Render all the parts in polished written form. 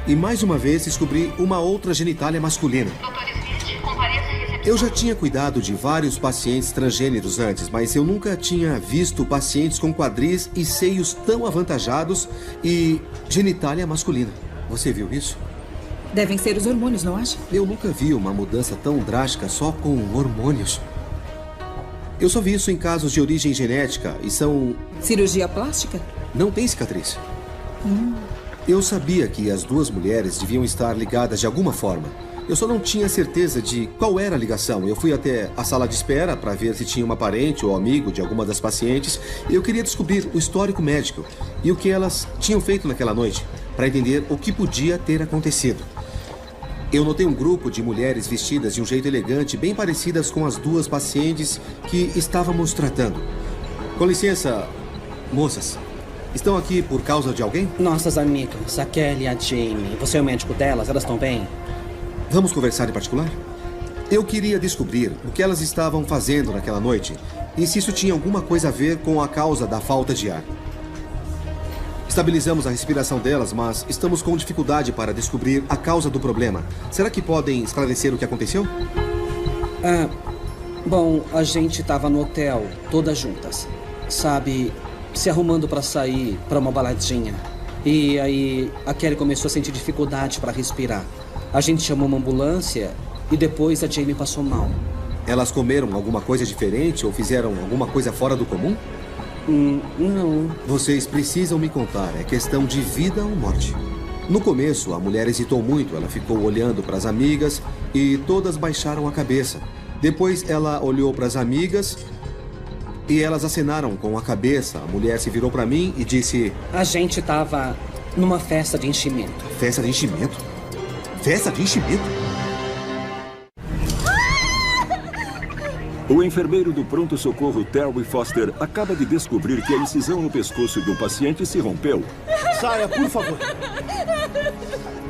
E mais uma vez descobri uma outra genitália masculina. Eu já tinha cuidado de vários pacientes transgêneros antes, mas eu nunca tinha visto pacientes com quadris e seios tão avantajados e genitália masculina. Você viu isso? Devem ser os hormônios, não acha? Eu nunca vi uma mudança tão drástica só com hormônios. Eu só vi isso em casos de origem genética e são... Cirurgia plástica? Não tem cicatriz. Eu sabia que as duas mulheres deviam estar ligadas de alguma forma. Eu só não tinha certeza de qual era a ligação. Eu fui até a sala de espera para ver se tinha uma parente ou amigo de alguma das pacientes. Eu queria descobrir o histórico médico e o que elas tinham feito naquela noite, para entender o que podia ter acontecido. Eu notei um grupo de mulheres vestidas de um jeito elegante, bem parecidas com as duas pacientes que estávamos tratando. Com licença, moças. Estão aqui por causa de alguém? Nossas amigas, a Kelly e a Jamie. Você é o médico delas? Elas estão bem? Vamos conversar em particular? Eu queria descobrir o que elas estavam fazendo naquela noite e se isso tinha alguma coisa a ver com a causa da falta de ar. Estabilizamos a respiração delas, mas estamos com dificuldade para descobrir a causa do problema. Será que podem esclarecer o que aconteceu? Bom, a gente estava no hotel, todas juntas. Sabe, se arrumando para sair para uma baladinha. E aí a Kelly começou a sentir dificuldade para respirar. A gente chamou uma ambulância e depois a Jamie passou mal. Elas comeram alguma coisa diferente ou fizeram alguma coisa fora do comum? Não. Vocês precisam me contar. É questão de vida ou morte. No começo, a mulher hesitou muito. Ela ficou olhando para as amigas e todas baixaram a cabeça. Depois ela olhou para as amigas e elas acenaram com a cabeça. A mulher se virou para mim e disse... A gente estava numa festa de enchimento. Festa de enchimento? Festa de enchimento? O enfermeiro do pronto-socorro Terry Foster acaba de descobrir que a incisão no pescoço de um paciente se rompeu. Saia, por favor.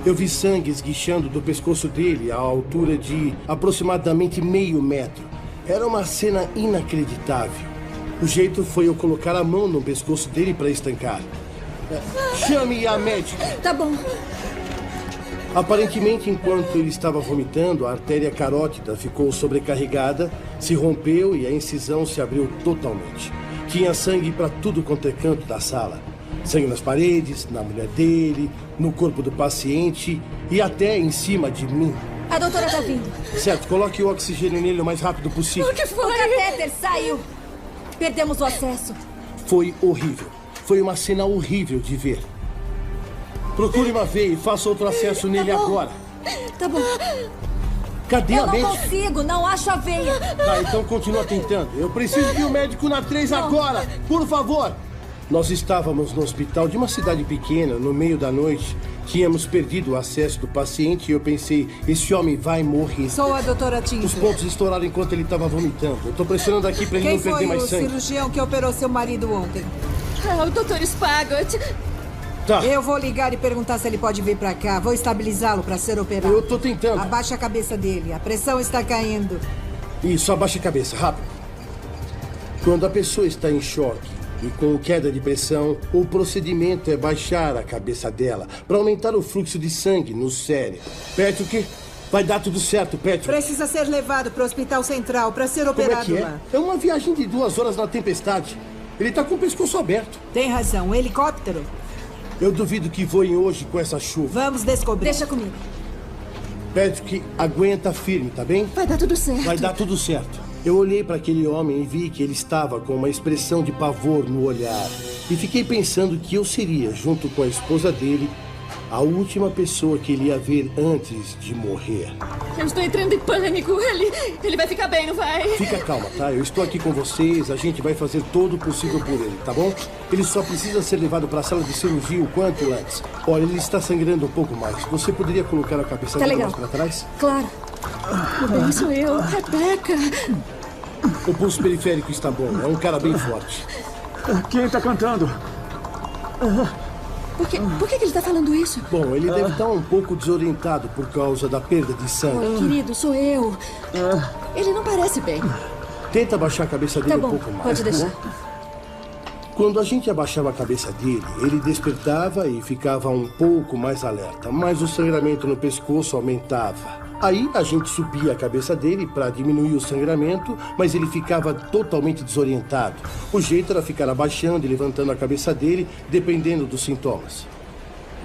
Eu vi sangue esguichando do pescoço dele à altura de aproximadamente meio metro. Era uma cena inacreditável. O jeito foi eu colocar a mão no pescoço dele para estancar. Chame a médica. Tá bom. Aparentemente, enquanto ele estava vomitando, a artéria carótida ficou sobrecarregada, se rompeu e a incisão se abriu totalmente. Tinha sangue para tudo quanto é canto da sala. Sangue nas paredes, na mulher dele, no corpo do paciente e até em cima de mim. A doutora tá vindo. Certo, coloque o oxigênio nele o mais rápido possível. O que foi? O catéter saiu. Perdemos o acesso. Foi horrível. Foi uma cena horrível de ver. Procure uma veia e faça outro acesso nele agora. Tá bom. Cadê a Eu não médica? consigo, não acho a veia. Tá, então continua tentando. Eu preciso de um médico na 3 agora, por favor. Nós estávamos no hospital de uma cidade pequena, no meio da noite. Tínhamos perdido o acesso do paciente e eu pensei, esse homem vai morrer. Sou a doutora Tinsley. Os pontos estouraram enquanto ele estava vomitando. Eu tô pressionando aqui para ele não perder mais sangue. Quem foi o cirurgião que operou seu marido ontem? O doutor Spagot. Tá. Eu vou ligar e perguntar se ele pode vir pra cá. Vou estabilizá-lo pra ser operado. Eu tô tentando. Abaixa a cabeça dele. A pressão está caindo. Isso, abaixa a cabeça, rápido. Quando a pessoa está em choque e com queda de pressão, o procedimento é baixar a cabeça dela para aumentar o fluxo de sangue no cérebro. Patrick, vai dar tudo certo, Patrick. Precisa ser levado pro hospital central pra ser Como é operado que é? lá. É uma viagem de 2 horas na tempestade. Ele tá com o pescoço aberto. Tem razão. Um helicóptero? Eu duvido que voem hoje com essa chuva. Vamos descobrir. Deixa comigo. Patrick, aguenta firme, tá bem? Vai dar tudo certo. Vai dar tudo certo. Eu olhei para aquele homem e vi que ele estava com uma expressão de pavor no olhar. E fiquei pensando que eu seria, junto com a esposa dele, a última pessoa que ele ia ver antes de morrer. Eu estou entrando em pânico. Ele vai ficar bem, não vai? Fica calma, tá? Eu estou aqui com vocês, a gente vai fazer todo o possível por ele, tá bom? Ele só precisa ser levado para a sala de cirurgia o quanto antes. Olha, ele está sangrando um pouco mais. Você poderia colocar a cabeça dele mais para trás? Claro. Bem, sou eu, Rebeca. O pulso periférico está bom, é um cara bem forte. Quem está cantando? Por que ele está falando isso? Bom, ele deve estar um pouco desorientado por causa da perda de sangue. Oi, querido, sou eu. Ele não parece bem. Tenta baixar a cabeça dele Tá bom, um pouco mais. pode deixar. Quando a gente abaixava a cabeça dele, ele despertava e ficava um pouco mais alerta, mas o sangramento no pescoço aumentava. Aí a gente subia a cabeça dele para diminuir o sangramento, mas ele ficava totalmente desorientado. O jeito era ficar abaixando e levantando a cabeça dele, dependendo dos sintomas.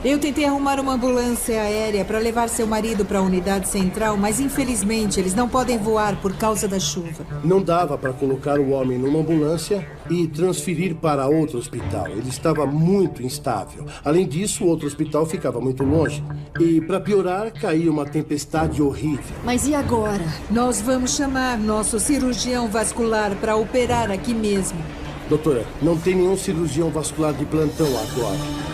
Eu tentei arrumar uma ambulância aérea para levar seu marido para a unidade central, mas infelizmente eles não podem voar por causa da chuva. Não dava para colocar o homem numa ambulância e transferir para outro hospital. Ele estava muito instável. Além disso, o outro hospital ficava muito longe. E, para piorar, caiu uma tempestade horrível. Mas e agora? Nós vamos chamar nosso cirurgião vascular para operar aqui mesmo. Doutora, não tem nenhum cirurgião vascular de plantão agora.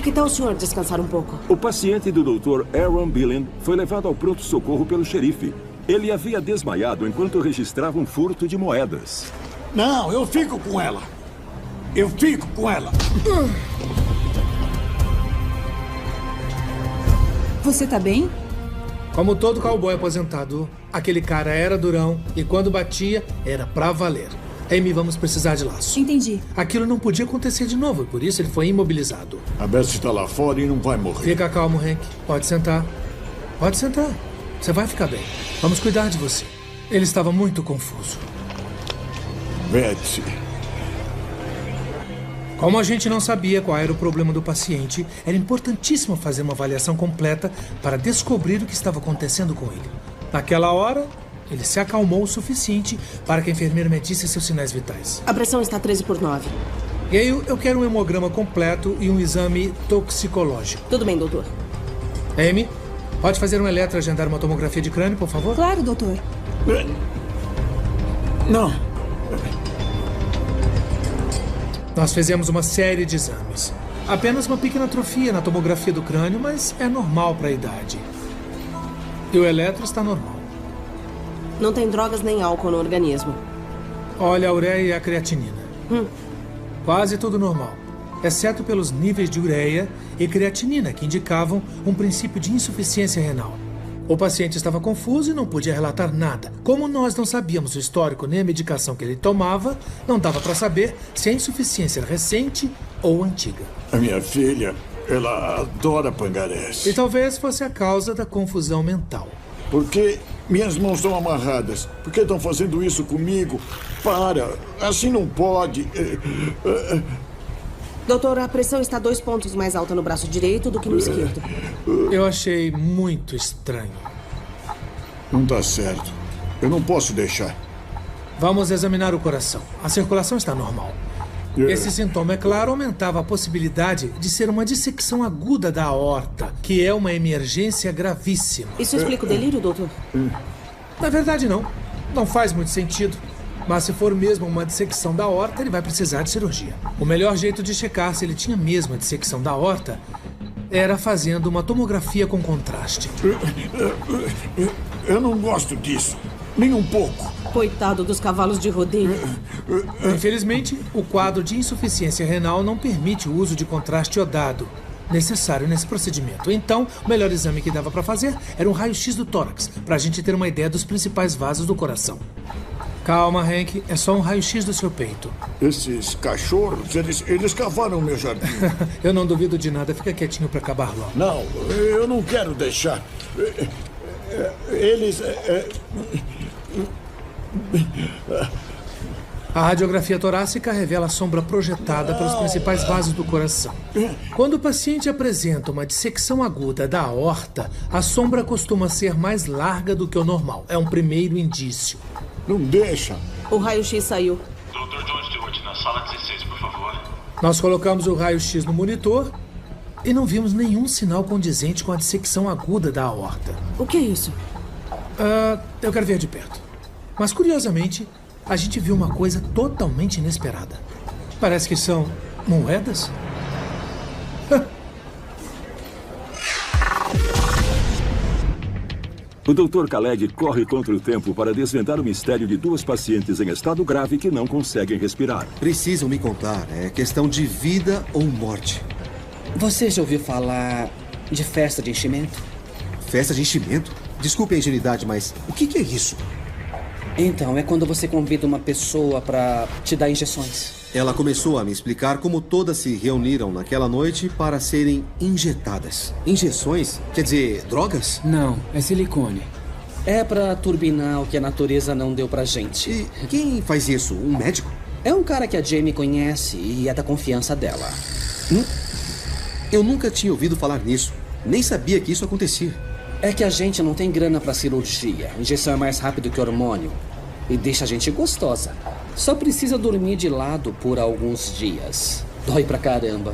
Que tal o senhor descansar um pouco? O paciente do Dr. Aaron Billen foi levado ao pronto-socorro pelo xerife. Ele havia desmaiado enquanto registrava um furto de moedas. Não, eu fico com ela. Eu fico com ela. Você tá bem? Como todo cowboy aposentado, aquele cara era durão e quando batia, era pra valer. Amy, vamos precisar de laço. Entendi. Aquilo não podia acontecer de novo e por isso ele foi imobilizado. A Beth está lá fora e não vai morrer. Fica calmo, Hank. Pode sentar. Pode sentar. Você vai ficar bem. Vamos cuidar de você. Ele estava muito confuso. Beth. Como a gente não sabia qual era o problema do paciente, era importantíssimo fazer uma avaliação completa para descobrir o que estava acontecendo com ele. Naquela hora, ele se acalmou o suficiente para que a enfermeira medisse seus sinais vitais. A pressão está 13/9. E aí eu quero um hemograma completo e um exame toxicológico. Tudo bem, doutor. Amy, pode fazer um eletro e agendar uma tomografia de crânio, por favor? Claro, doutor. Não. Nós fizemos uma série de exames. Apenas uma pequena atrofia na tomografia do crânio, mas é normal para a idade. E o eletro está normal. Não tem drogas nem álcool no organismo. Olha a ureia e a creatinina. Quase tudo normal, exceto pelos níveis de ureia e creatinina, que indicavam um princípio de insuficiência renal. O paciente estava confuso e não podia relatar nada. Como nós não sabíamos o histórico nem a medicação que ele tomava, não dava para saber se a insuficiência era recente ou antiga. A minha filha, ela adora pangarés. E talvez fosse a causa da confusão mental. Por que minhas mãos estão amarradas? Por que estão fazendo isso comigo? Para! Assim não pode. Doutor, a pressão está 2 pontos mais alta no braço direito do que no esquerdo. Eu achei muito estranho. Não dá certo. Eu não posso deixar. Vamos examinar o coração. A circulação está normal. Esse sintoma, é claro, aumentava a possibilidade de ser uma dissecção aguda da aorta, que é uma emergência gravíssima. Isso explica o delírio, doutor? Na verdade, não. Não faz muito sentido. Mas se for mesmo uma dissecção da aorta, ele vai precisar de cirurgia. O melhor jeito de checar se ele tinha mesmo a dissecção da aorta era fazendo uma tomografia com contraste. Eu não gosto disso. Nem um pouco. Coitado dos cavalos de rodeio. Infelizmente, o quadro de insuficiência renal não permite o uso de contraste iodado necessário nesse procedimento. Então, o melhor exame que dava para fazer era um raio-x do tórax, para a gente ter uma ideia dos principais vasos do coração. Calma, Hank. É só um raio-x do seu peito. Esses cachorros, eles cavaram meu jardim. Eu não duvido de nada. Fica quietinho para acabar logo. Não, eu não quero deixar. Eles... A radiografia torácica revela a sombra projetada pelos principais vasos do coração. Quando o paciente apresenta uma dissecção aguda da aorta, a sombra costuma ser mais larga do que o normal. É um primeiro indício. Não deixa. O raio-x saiu. Dr. John Stewart, na sala 16, por favor. Nós colocamos o raio-x no monitor e não vimos nenhum sinal condizente com a dissecção aguda da aorta. O que é isso? Eu quero ver de perto. Mas, curiosamente, a gente viu uma coisa totalmente inesperada. Parece que são moedas. O Dr. Caleg corre contra o tempo para desvendar o mistério de 2 pacientes em estado grave que não conseguem respirar. Precisam me contar. É questão de vida ou morte. Você já ouviu falar de festa de enchimento? Festa de enchimento? Desculpe a ingenuidade, mas o que é isso? Então, é quando você convida uma pessoa pra te dar injeções. Ela começou a me explicar como todas se reuniram naquela noite para serem injetadas. Injeções? Quer dizer, drogas? Não, é silicone. É pra turbinar o que a natureza não deu pra gente. E quem faz isso? Um médico? É um cara que a Jamie conhece e é da confiança dela. Eu nunca tinha ouvido falar nisso. Nem sabia que isso acontecia. É que a gente não tem grana pra cirurgia. A injeção é mais rápido que hormônio. E deixa a gente gostosa. Só precisa dormir de lado por alguns dias. Dói pra caramba.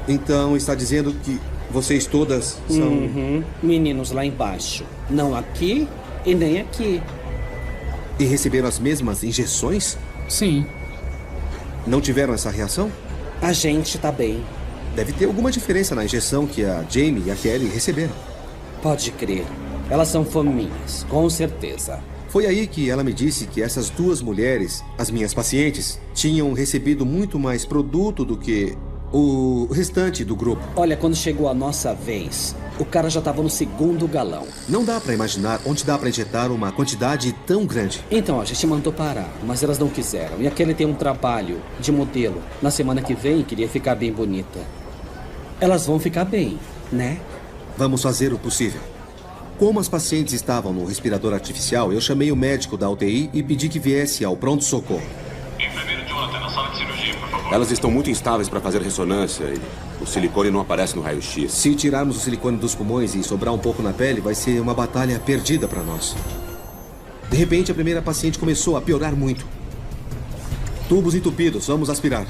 Então está dizendo que vocês todas são... Meninos lá embaixo. Não aqui e nem aqui. E receberam as mesmas injeções? Sim. Não tiveram essa reação? A gente tá bem. Deve ter alguma diferença na injeção que a Jamie e a Kelly receberam. Pode crer. Elas são fominhas, com certeza. Foi aí que ela me disse que essas duas mulheres, as minhas pacientes, tinham recebido muito mais produto do que o restante do grupo. Olha, quando chegou a nossa vez, o cara já estava no 2º galão. Não dá pra imaginar onde dá pra injetar uma quantidade tão grande. Então, a gente mandou parar, mas elas não quiseram. E a Kelly tem um trabalho de modelo. Na semana que vem, queria ficar bem bonita. Elas vão ficar bem, né? Vamos fazer o possível. Como as pacientes estavam no respirador artificial, eu chamei o médico da UTI e pedi que viesse ao pronto-socorro. Enfermeiro Jonathan, na sala de cirurgia, por favor. Elas estão muito instáveis para fazer ressonância e o silicone não aparece no raio-x. Se tirarmos o silicone dos pulmões e sobrar um pouco na pele, vai ser uma batalha perdida para nós. De repente, a primeira paciente começou a piorar muito. Tubos entupidos, vamos aspirar.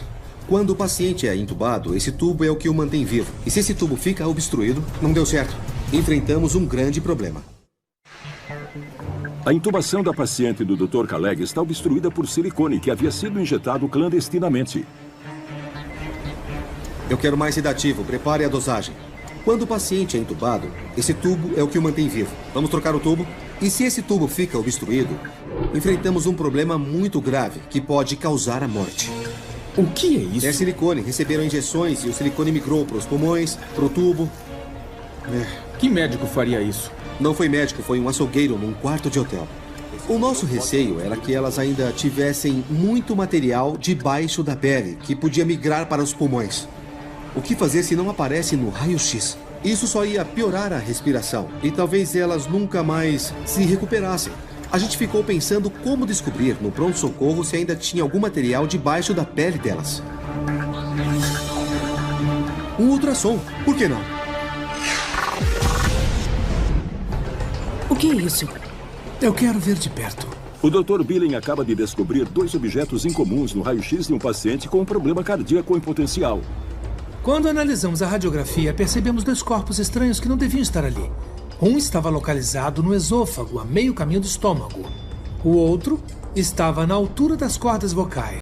Quando o paciente é entubado, esse tubo é o que o mantém vivo. E se esse tubo fica obstruído, não deu certo. Enfrentamos um grande problema. A intubação da paciente do Dr. Caleg está obstruída por silicone que havia sido injetado clandestinamente. Eu quero mais sedativo, prepare a dosagem. Quando o paciente é entubado, esse tubo é o que o mantém vivo. Vamos trocar o tubo? E se esse tubo fica obstruído, enfrentamos um problema muito grave que pode causar a morte. O que é isso? É silicone. Receberam injeções e o silicone migrou para os pulmões, para o tubo. Que médico faria isso? Não foi médico, foi um açougueiro num quarto de hotel. O nosso receio era que elas ainda tivessem muito material debaixo da pele, que podia migrar para os pulmões. O que fazer se não aparece no raio-x? Isso só ia piorar a respiração e talvez elas nunca mais se recuperassem. A gente ficou pensando como descobrir no pronto-socorro se ainda tinha algum material debaixo da pele delas. Um ultrassom, por que não? O que é isso? Eu quero ver de perto. O Dr. Billing acaba de descobrir 2 objetos incomuns no raio-x de um paciente com um problema cardíaco em potencial. Quando analisamos a radiografia, percebemos 2 corpos estranhos que não deviam estar ali. Um estava localizado no esôfago, a meio caminho do estômago. O outro estava na altura das cordas vocais.